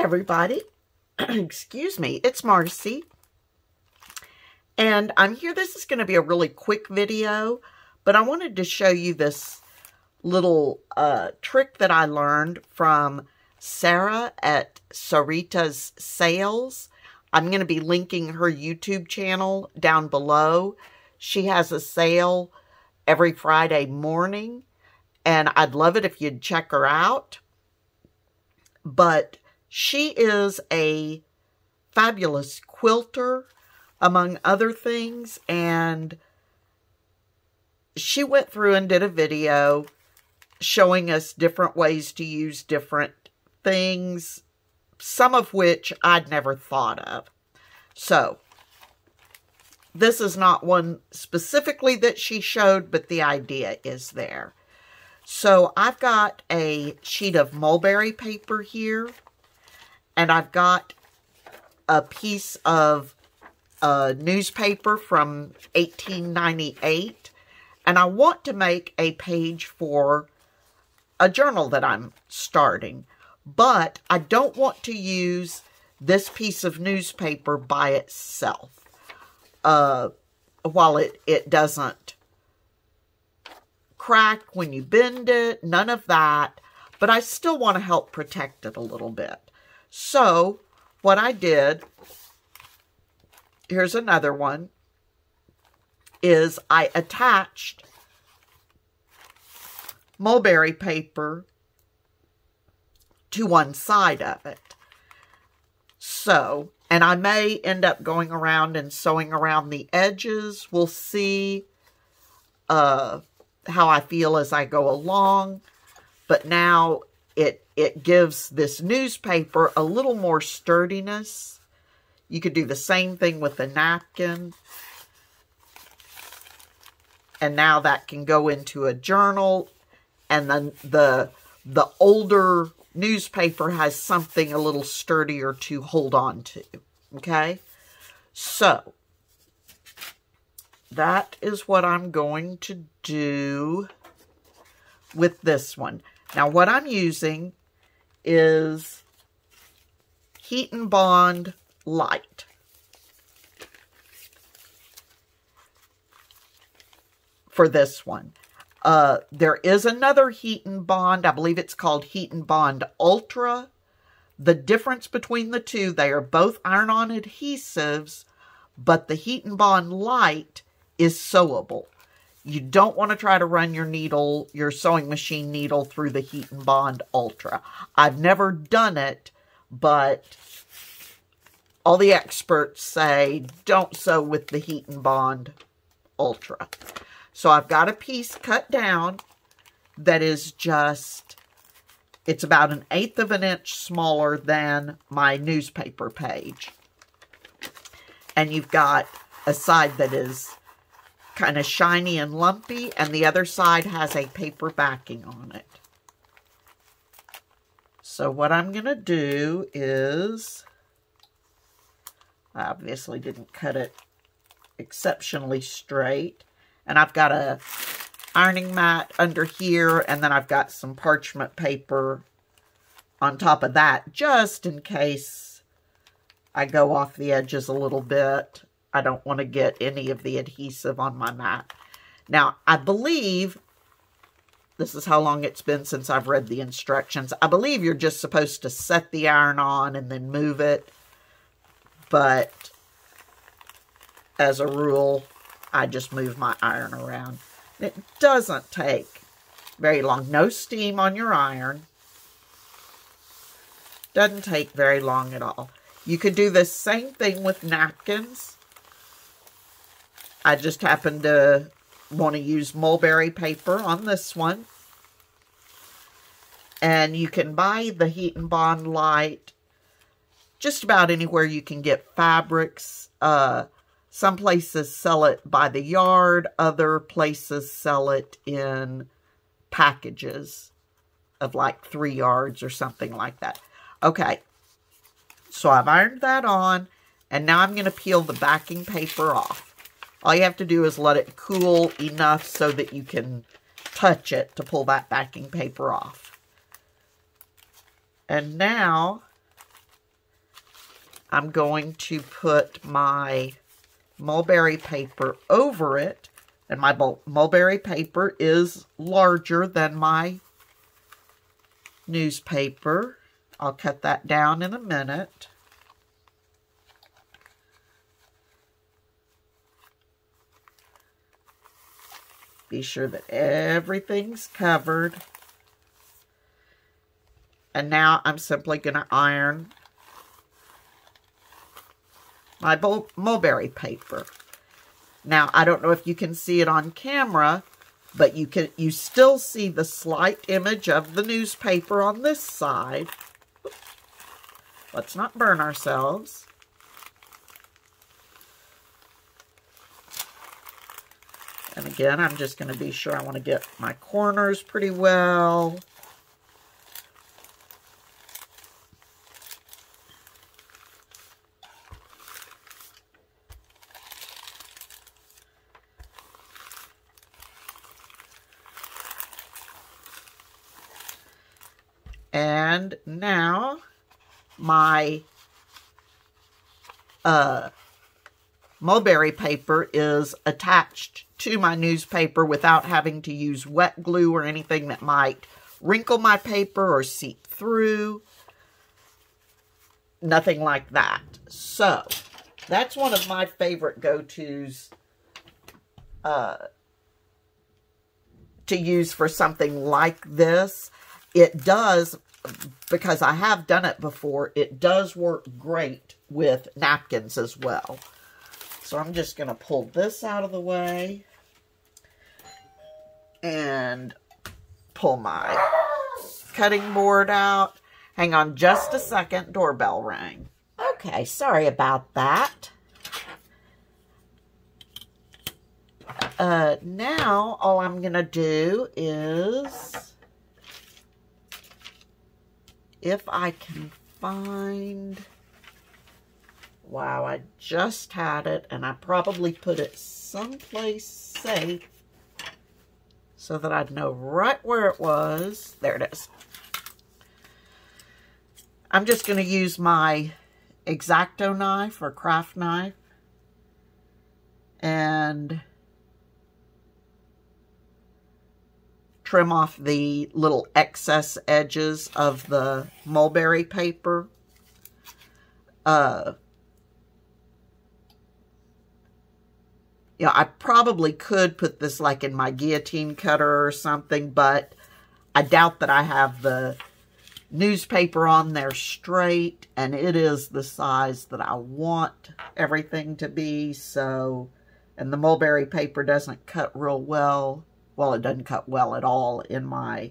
everybody. Excuse me, it's Marcy. And I'm here. This is going to be a really quick video, but I wanted to show you this little trick that I learned from Sara at Sarita's Sales. I'm going to be linking her YouTube channel down below. She has a sale every Friday morning, and I'd love it if you'd check her out. But she is a fabulous quilter, among other things, and she went through and did a video showing us different ways to use different things, some of which I'd never thought of. So, this is not one specifically that she showed, but the idea is there. So, I've got a sheet of mulberry paper here, and I've got a piece of newspaper from 1898, and I want to make a page for a journal that I'm starting, but I don't want to use this piece of newspaper by itself. While it doesn't crack when you bend it, none of that, but I still want to help protect it a little bit. So what I did, here's another one, is I attached mulberry paper to one side of it. So, and I may end up going around and sewing around the edges. We'll see how I feel as I go along. But now it gives this newspaper a little more sturdiness. You could do the same thing with a napkin. And now that can go into a journal. And then the older newspaper has something a little sturdier to hold on to. Okay? So, that is what I'm going to do with this one. Now, what I'm using is Heat and Bond Lite. For this one. There is another Heat and Bond. I believe it's called Heat and Bond Ultra. The difference between the two, they are both iron-on adhesives, but the Heat and Bond Lite is sewable. You don't want to try to run your needle, your sewing machine needle through the Heat and Bond Ultra. I've never done it, but all the experts say don't sew with the Heat and Bond Ultra. So I've got a piece cut down that is just, it's about 1/8 of an inch smaller than my newspaper page. And you've got a side that is kind of shiny and lumpy, and the other side has a paper backing on it. So what I'm going to do is, I obviously didn't cut it exceptionally straight. And I've got a ironing mat under here, and then I've got some parchment paper on top of that, just in case I go off the edges a little bit. I don't want to get any of the adhesive on my mat. Now, I believe, this is how long it's been since I've read the instructions. I believe you're just supposed to set the iron on and then move it. But as a rule, I just move my iron around. It doesn't take very long. No steam on your iron. Doesn't take very long at all. You could do the same thing with napkins. I just happen to want to use mulberry paper on this one. And you can buy the Heat and Bond Lite just about anywhere you can get fabrics. Some places sell it by the yard. Other places sell it in packages of like 3 yards or something like that. Okay, so I've ironed that on, and now I'm going to peel the backing paper off. All you have to do is let it cool enough so that you can touch it to pull that backing paper off. And now I'm going to put my mulberry paper over it. And my mulberry paper is larger than my newspaper. I'll cut that down in a minute. Be sure that everything's covered. And now I'm simply going to iron my mulberry paper. Now, I don't know if you can see it on camera, but you still see the slight image of the newspaper on this side. Let's not burn ourselves. And again, I'm just going to be sure I want to get my corners pretty well. And now my mulberry paper is attached to my newspaper without having to use wet glue or anything that might wrinkle my paper or seep through. Nothing like that. So, that's one of my favorite go-tos to use for something like this. It does, because I have done it before, it does work great with napkins as well. So I'm just going to pull this out of the way and pull my cutting board out. Hang on just a second, doorbell rang. Okay, sorry about that. Now all I'm going to do is, if I can find, wow, I just had it, and I probably put it someplace safe so that I'd know right where it was. There it is. I'm just going to use my X-Acto knife or craft knife and trim off the little excess edges of the mulberry paper. Yeah, I probably could put this like in my guillotine cutter or something, but I doubt that I have the newspaper on there straight, and it is the size that I want everything to be, so, and the mulberry paper doesn't cut real well. Well, it doesn't cut well at all in my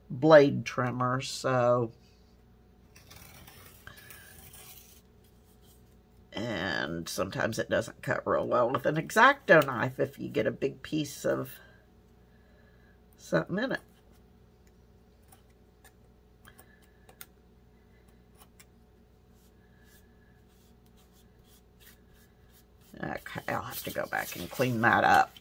blade trimmer, so. And sometimes it doesn't cut real well with an X-Acto knife if you get a big piece of something in it. Okay, I'll have to go back and clean that up.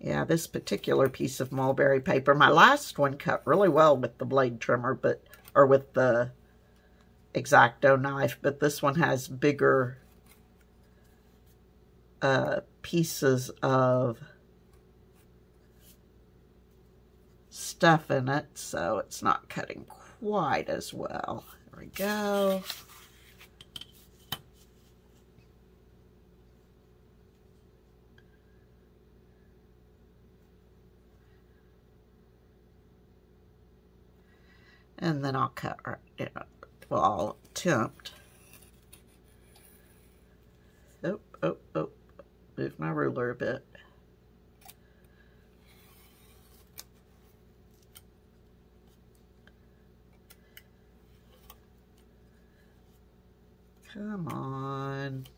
Yeah, this particular piece of mulberry paper, my last one cut really well with the blade trimmer, or with the X-Acto knife, but this one has bigger pieces of stuff in it, so it's not cutting quite as well. There we go. And then I'll cut right down. Well, I'll attempt. Oh, move my ruler a bit. Come on.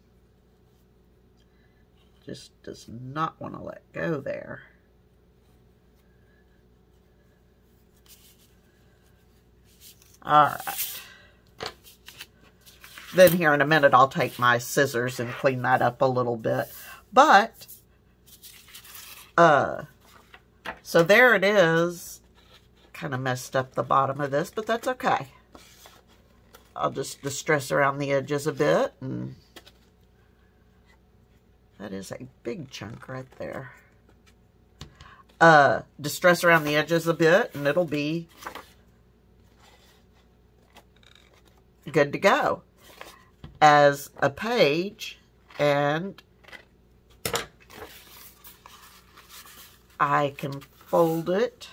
Just does not want to let go there. Alright. Then here in a minute I'll take my scissors and clean that up a little bit. But So there it is. Kind of messed up the bottom of this, but that's okay. I'll just distress around the edges a bit, and that is a big chunk right there. Distress around the edges a bit, and it'll be good to go as a page. And I can fold it.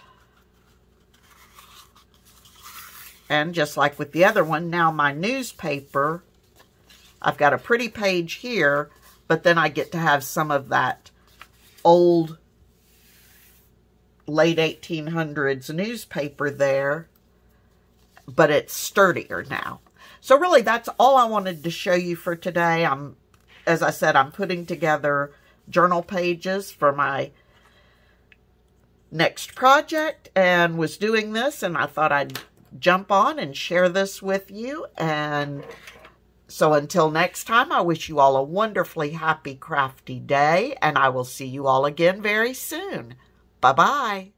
And just like with the other one, now my newspaper, I've got a pretty page here, but then I get to have some of that old late 1800s newspaper there, but it's sturdier now. So really, that's all I wanted to show you for today. As I said, I'm putting together journal pages for my next project and was doing this, and I thought I'd jump on and share this with you. And so until next time, I wish you all a wonderfully happy, crafty day, and I will see you all again very soon. Bye-bye.